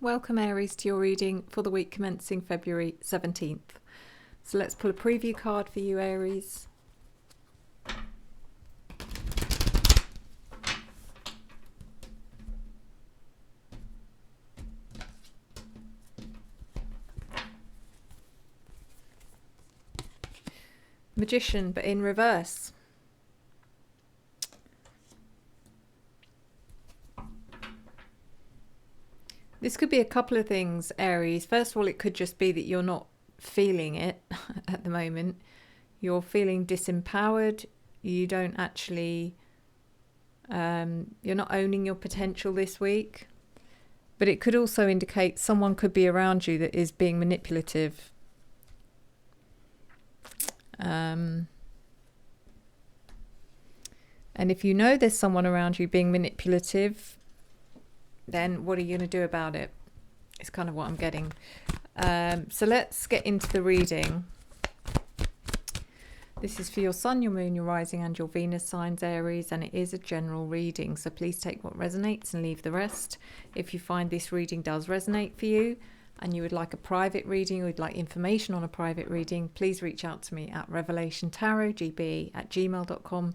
Welcome Aries to your reading for the week commencing February 17th. So let's pull a preview card for you, Aries. Magician, but in reverse. This could be a couple of things, Aries. First of all, it could just be that you're not feeling it at the moment. You're feeling disempowered. You don't actually, you're not owning your potential this week. But it could also indicate someone could be around you that is being manipulative. And if you know there's someone around you being manipulative, then what are you going to do about it? It's kind of what I'm getting. So let's get into the reading. This is for your sun, your moon, your rising and your Venus signs, Aries, and it is a general reading. So please take what resonates and leave the rest. If you find this reading does resonate for you and you would like a private reading or would like information on a private reading, please reach out to me at revelationtarotgb@gmail.com.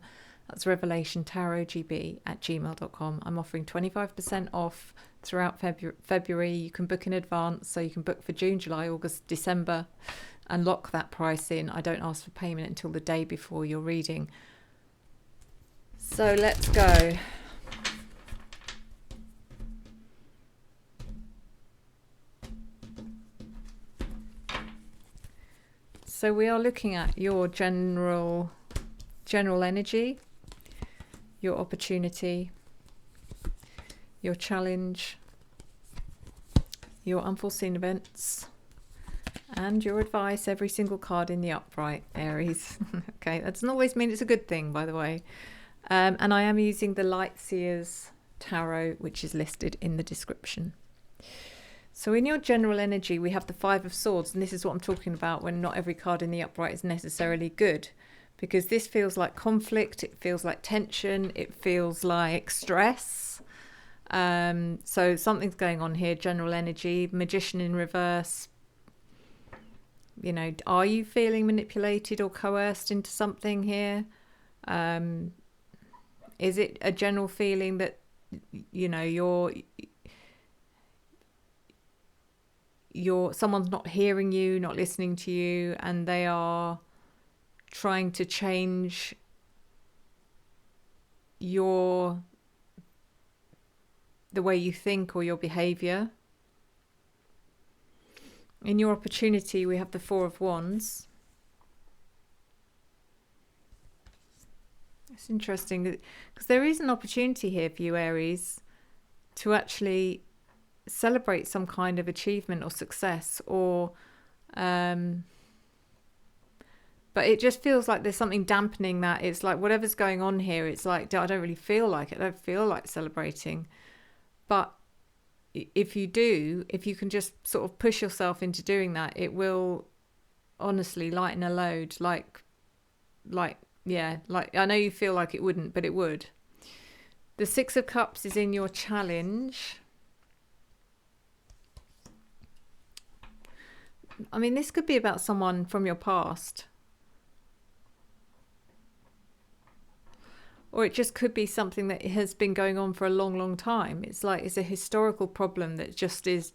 That's revelationtarotgb@gmail.com. I'm offering 25% off throughout February. You can book in advance, so you can book for June, July, August, December and lock that price in. I don't ask for payment until the day before your reading. So let's go. So we are looking at your general energy, your opportunity, your challenge, your unforeseen events, and your advice. Every single card in the upright, Aries. Okay, that doesn't always mean it's a good thing, by the way. And I am using the Light Seer's Tarot, which is listed in the description. So in your general energy, we have the Five of Swords, and this is what I'm talking about when not every card in the upright is necessarily good. Because this feels like conflict, it feels like tension, it feels like stress. So something's going on here, general energy, Magician in reverse. You know, are you feeling manipulated or coerced into something here? Is it a general feeling that, you know, someone's not hearing you, not listening to you, and they are trying to change the way you think or your behavior? In your opportunity, we have the Four of Wands. It's interesting because there is an opportunity here for you, Aries, to actually celebrate some kind of achievement or success, or but it just feels like there's something dampening that. It's like whatever's going on here, it's like, I don't really feel like it. I don't feel like celebrating. But if you can just sort of push yourself into doing that, it will honestly lighten a load. Like I know you feel like it wouldn't, but it would. The Six of Cups is in your challenge. I mean, this could be about someone from your past. Or it just could be something that has been going on for a long, long time. It's like it's a historical problem that just is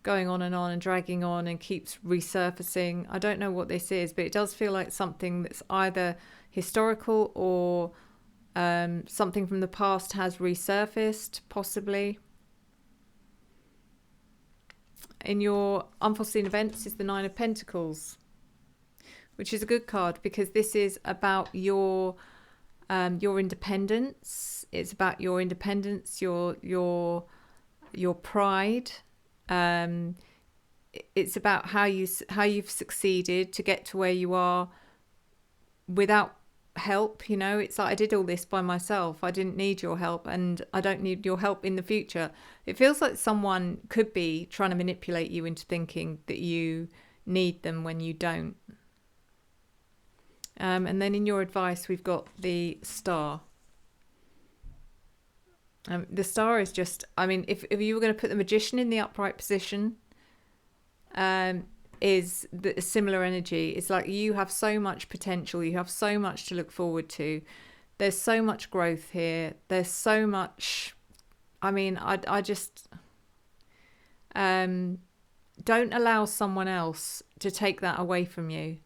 going on and dragging on and keeps resurfacing. I don't know what this is, but it does feel like something that's either historical or something from the past has resurfaced, possibly. In your unforeseen events is the Nine of Pentacles, which is a good card because this is about your independence. It's about your independence, your pride. It's about how you've succeeded to get to where you are without help. You know, it's like, I did all this by myself. I didn't need your help, and I don't need your help in the future. It feels like someone could be trying to manipulate you into thinking that you need them when you don't. And then in your advice, we've got the Star. The Star is just, I mean, if you were going to put the Magician in the upright position, is the similar energy. It's like you have so much potential, you have so much to look forward to. There's so much growth here. There's so much, I mean, I just, don't allow someone else to take that away from you.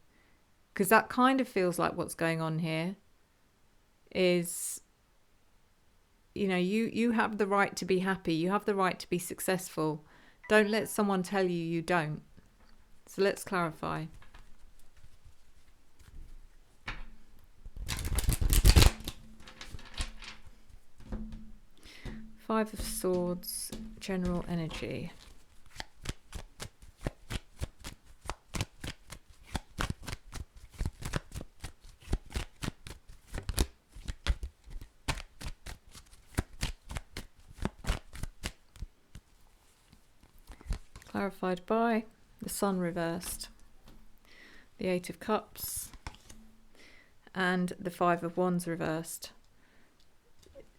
Because that kind of feels like what's going on here is, you know, you have the right to be happy. You have the right to be successful. Don't let someone tell you you don't. So let's clarify. Five of Swords, general energy. Clarified by the Sun reversed, the Eight of Cups, and the Five of Wands reversed.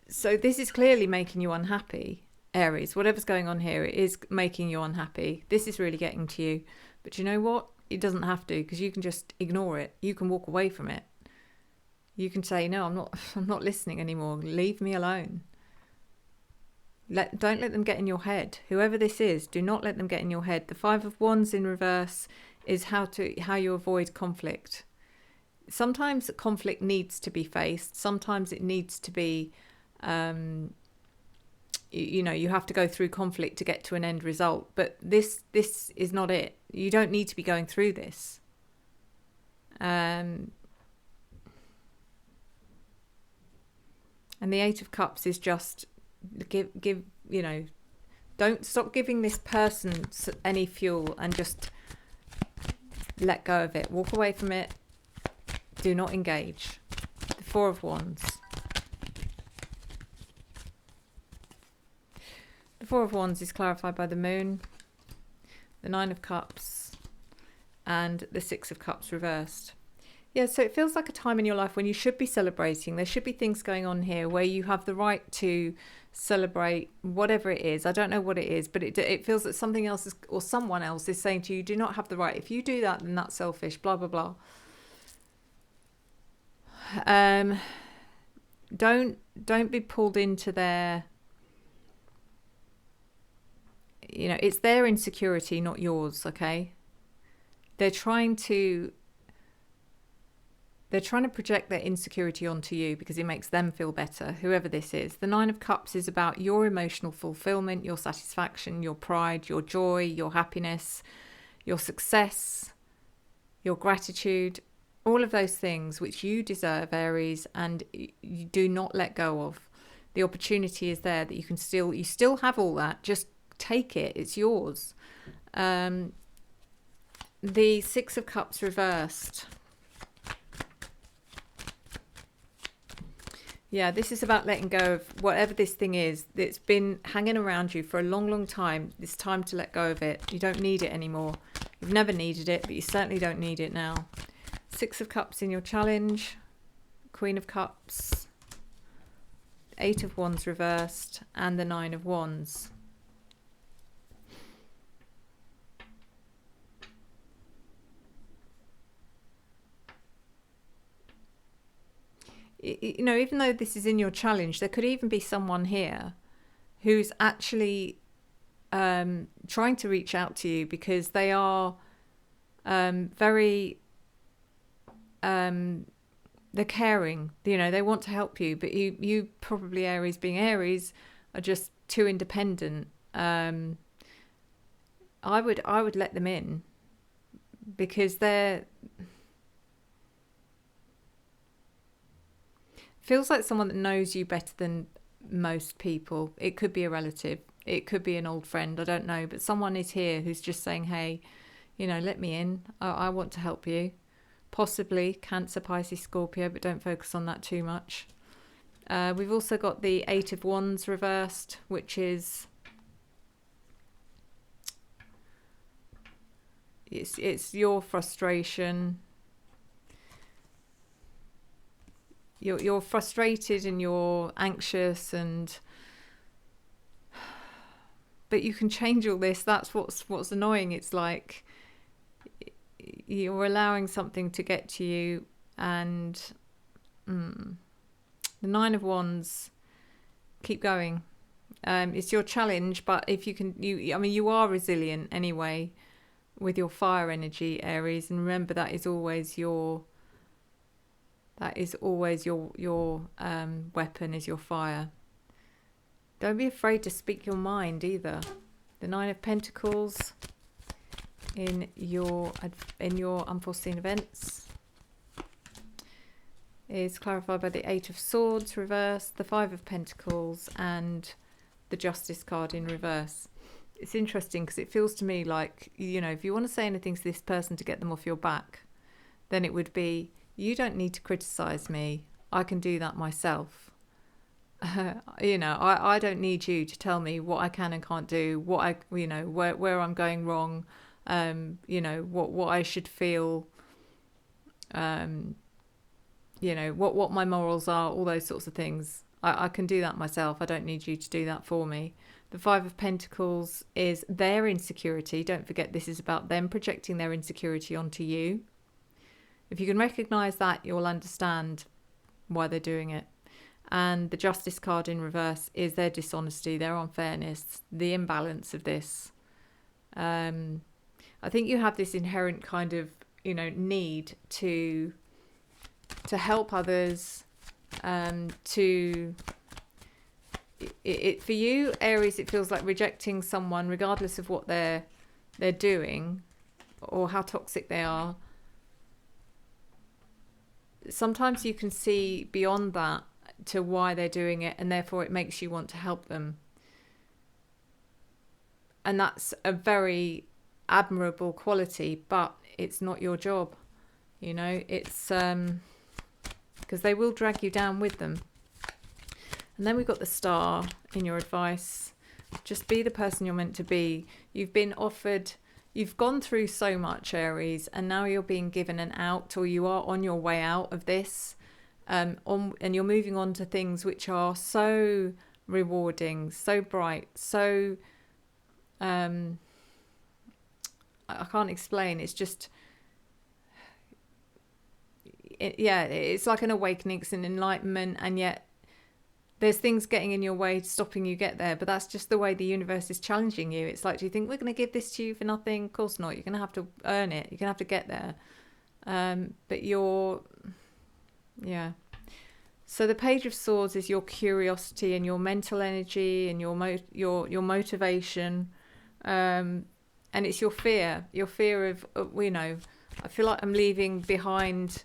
So this is clearly making you unhappy, Aries. Whatever's going on here, it is making you unhappy. This is really getting to you. But you know what? It doesn't have to, because you can just ignore it. You can walk away from it. You can say, no, I'm not listening anymore. Leave me alone. Don't let them get in your head. Whoever this is, do not let them get in your head. The Five of Wands in reverse is how you avoid conflict. Sometimes conflict needs to be faced. Sometimes it needs to be, you know, you have to go through conflict to get to an end result. But this is not it. You don't need to be going through this. And the Eight of Cups is just give you know, don't stop giving this person any fuel and just let go of it. Walk away from it. Do not engage. The Four of Wands. The Four of Wands is clarified by the Moon, the Nine of Cups, and the Six of Cups reversed. Yeah, so it feels like a time in your life when you should be celebrating. There should be things going on here where you have the right to celebrate whatever it is. I don't know what it is, but it feels that something else is, or someone else is saying to you, you do not have the right. If you do that, then that's selfish, blah, blah, blah. Don't be pulled into their, you know, it's their insecurity, not yours, okay? They're trying to project their insecurity onto you because it makes them feel better, whoever this is. The Nine of Cups is about your emotional fulfillment, your satisfaction, your pride, your joy, your happiness, your success, your gratitude, all of those things which you deserve, Aries, and you do not let go of. The opportunity is there that you still have all that. Just take it. It's yours. The Six of Cups reversed. Yeah, this is about letting go of whatever this thing is that's been hanging around you for a long, long time. It's time to let go of it. You don't need it anymore. You've never needed it, but you certainly don't need it now. Six of Cups in your challenge. Queen of Cups. Eight of Wands reversed. And the Nine of Wands. You know, even though this is in your challenge, there could even be someone here who's actually trying to reach out to you because they are very, they're caring, you know, they want to help you, but you probably, Aries being Aries, are just too independent. I would let them in because they're, feels like someone that knows you better than most people. It could be a relative. It could be an old friend. I don't know. But someone is here who's just saying, hey, you know, let me in. I want to help you. Possibly Cancer, Pisces, Scorpio, but don't focus on that too much. We've also got the Eight of Wands reversed, which is... It's your frustration. You're frustrated and you're anxious and but you can change all this. That's what's annoying. It's like you're allowing something to get to you, and the Nine of Wands, keep going. It's your challenge, but if you can, you are resilient anyway with your fire energy, Aries, and remember that is always your weapon, is your fire. Don't be afraid to speak your mind either. The Nine of Pentacles in your unforeseen events is clarified by the Eight of Swords reversed, the Five of Pentacles, and the Justice card in reverse. It's interesting because it feels to me like, if you want to say anything to this person to get them off your back, then it would be, you don't need to criticize me. I can do that myself. I don't need you to tell me what I can and can't do, where I'm going wrong, what I should feel, what my morals are, all those sorts of things. I can do that myself. I don't need you to do that for me. The Five of Pentacles is their insecurity. Don't forget, this is about them projecting their insecurity onto you. If you can recognize that, you'll understand why they're doing it. And the Justice card in reverse is their dishonesty, their unfairness, the imbalance of this. I think you have this inherent kind of, need to help others, for you, Aries, it feels like rejecting someone, regardless of what they're doing or how toxic they are. Sometimes you can see beyond that to why they're doing it, and therefore it makes you want to help them. And that's a very admirable quality, but it's not your job. It's because they will drag you down with them. And then we've got the Star in your advice. Just be the person you're meant to be. You've gone through so much, Aries, and now you're being given an out, or you are on your way out of this. And you're moving on to things which are so rewarding, so bright, so... I can't explain. It's just... it's like an awakening, it's an enlightenment, and yet there's things getting in your way, stopping you get there. But that's just the way the universe is challenging you. It's like, do you think we're going to give this to you for nothing? Of course not. You're going to have to earn it. You're going to have to get there. But So the Page of Swords is your curiosity and your mental energy and your motivation. And it's your fear of, I feel like I'm leaving behind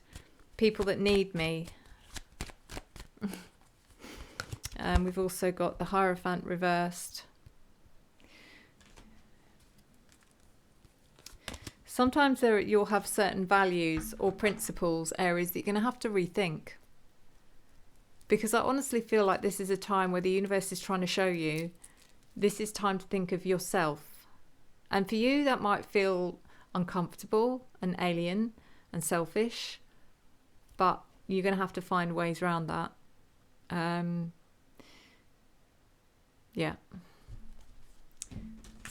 people that need me. We've also got the Hierophant reversed. Sometimes you'll have certain values or principles, Aries, that you're going to have to rethink. Because I honestly feel like this is a time where the universe is trying to show you this is time to think of yourself. And for you, that might feel uncomfortable and alien and selfish, but you're going to have to find ways around that.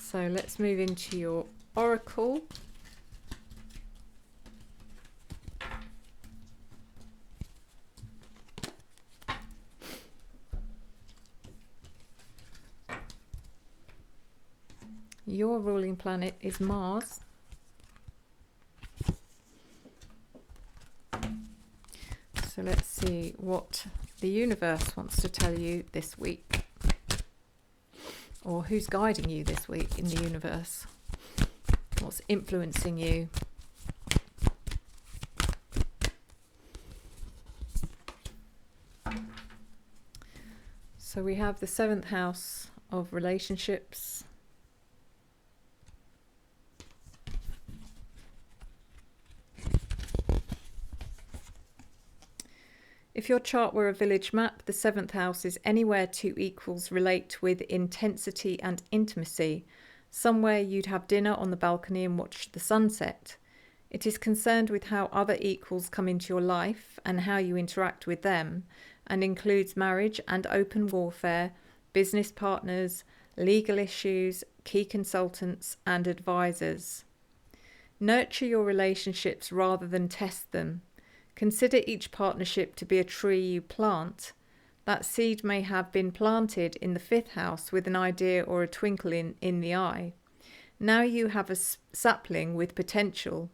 So let's move into your oracle. Your ruling planet is Mars. So let's see what the universe wants to tell you this week. Or who's guiding you this week in the universe. What's influencing you. So we have the 7th house of relationships. If your chart were a village map, the 7th house is anywhere two equals relate with intensity and intimacy. Somewhere you'd have dinner on the balcony and watch the sunset. It is concerned with how other equals come into your life and how you interact with them, and includes marriage and open warfare, business partners, legal issues, key consultants, and advisors. Nurture your relationships rather than test them. Consider each partnership to be a tree you plant. That seed may have been planted in the 5th house with an idea or a twinkle in the eye. Now you have a sapling with potential.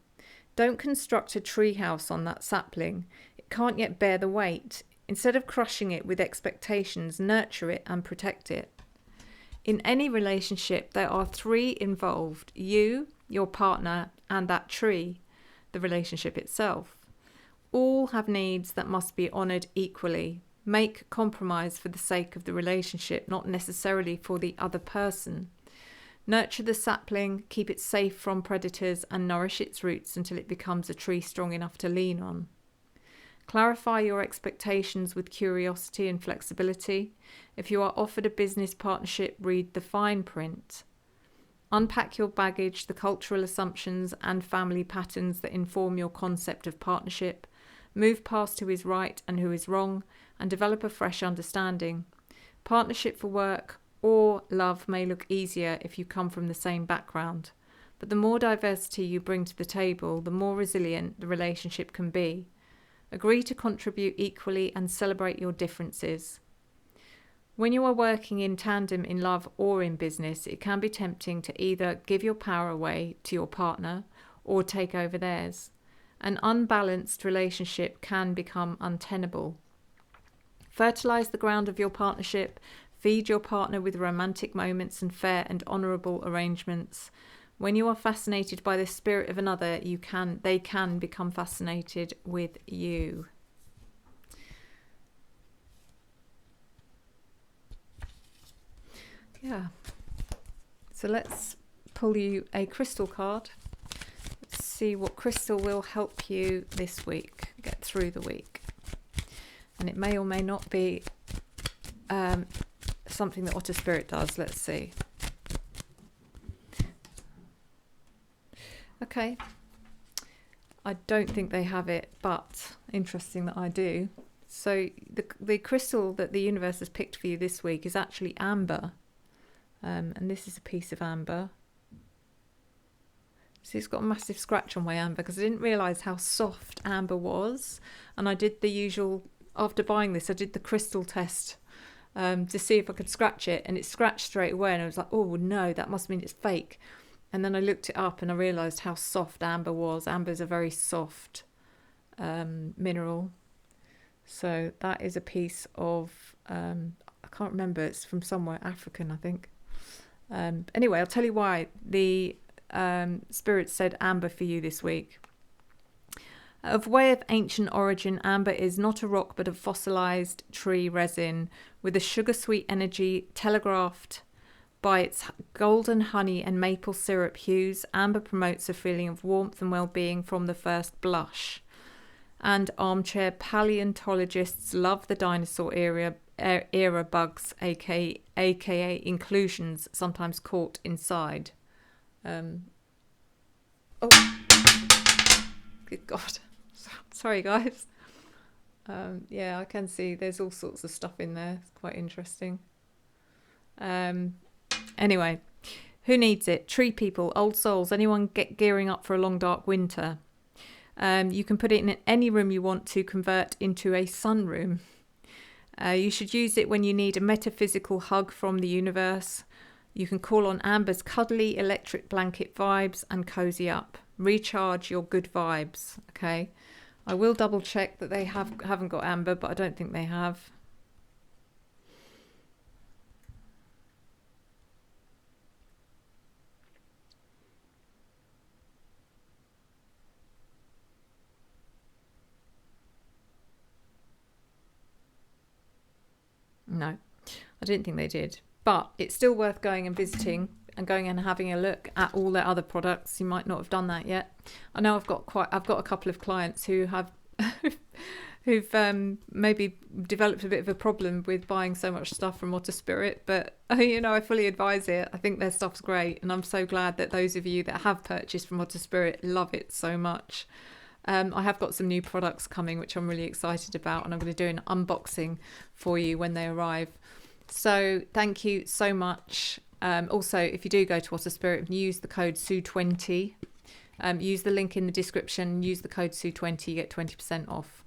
Don't construct a tree house on that sapling. It can't yet bear the weight. Instead of crushing it with expectations, nurture it and protect it. In any relationship, there are 3 involved: you, your partner, and that tree, the relationship itself. All have needs that must be honoured equally. Make compromise for the sake of the relationship, not necessarily for the other person. Nurture the sapling, keep it safe from predators, and nourish its roots until it becomes a tree strong enough to lean on. Clarify your expectations with curiosity and flexibility. If you are offered a business partnership, read the fine print. Unpack your baggage, the cultural assumptions and family patterns that inform your concept of partnership. Move past who is right and who is wrong, and develop a fresh understanding. Partnership for work or love may look easier if you come from the same background, but the more diversity you bring to the table, the more resilient the relationship can be. Agree to contribute equally and celebrate your differences. When you are working in tandem in love or in business, it can be tempting to either give your power away to your partner or take over theirs. An unbalanced relationship can become untenable. Fertilize the ground of your partnership. Feed your partner with romantic moments and fair and honourable arrangements. When you are fascinated by the spirit of another, they can become fascinated with you. Yeah. So let's pull you a crystal card. Let's see what crystal will help you this week, get through the week. And it may or may not be something that Otter Spirit does. Let's see. Okay. I don't think they have it, but interesting that I do. So the crystal that the universe has picked for you this week is actually amber. And this is a piece of amber. See, it's got a massive scratch on my amber because I didn't realise how soft amber was. And I did the usual, after buying this, I did the crystal test to see if I could scratch it. And it scratched straight away. And I was like, oh no, that must mean it's fake. And then I looked it up and I realised how soft amber was. Amber is a very soft mineral. So that is a piece of, I can't remember, it's from somewhere African, I think. Anyway, I'll tell you why the Spirit said amber for you this week. Of way of ancient origin, amber is not a rock but a fossilised tree resin with a sugar-sweet energy telegraphed by its golden honey and maple syrup hues. Amber promotes a feeling of warmth and well-being from the first blush. And armchair paleontologists love the dinosaur era bugs, aka inclusions, sometimes caught inside. Oh, good God. Sorry, guys. Yeah, I can see there's all sorts of stuff in there. It's quite interesting. Anyway, who needs it? Tree people, old souls, anyone gearing up for a long dark winter. You can put it in any room you want to convert into a sunroom. You should use it when you need a metaphysical hug from the universe. You can call on amber's cuddly electric blanket vibes and cozy up. Recharge your good vibes, okay? I will double check that they haven't got amber, but I don't think they have. No, I didn't think they did. But it's still worth going and visiting and going and having a look at all their other products. You might not have done that yet. I know I've got a couple of clients who have who've maybe developed a bit of a problem with buying so much stuff from Otter Spirit, but I fully advise it. I think their stuff's great, and I'm so glad that those of you that have purchased from Otter Spirit love it so much. I have got some new products coming which I'm really excited about, and I'm going to do an unboxing for you when they arrive. So thank you so much Also, if you do go to What a Spirit, use the code SUE20. Use the link in the description, use the code SUE20, you get 20% off.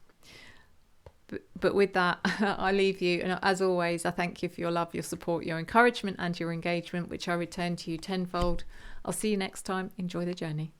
But with that, I leave you. And as always, I thank you for your love, your support, your encouragement and your engagement, which I return to you tenfold. I'll see you next time. Enjoy the journey.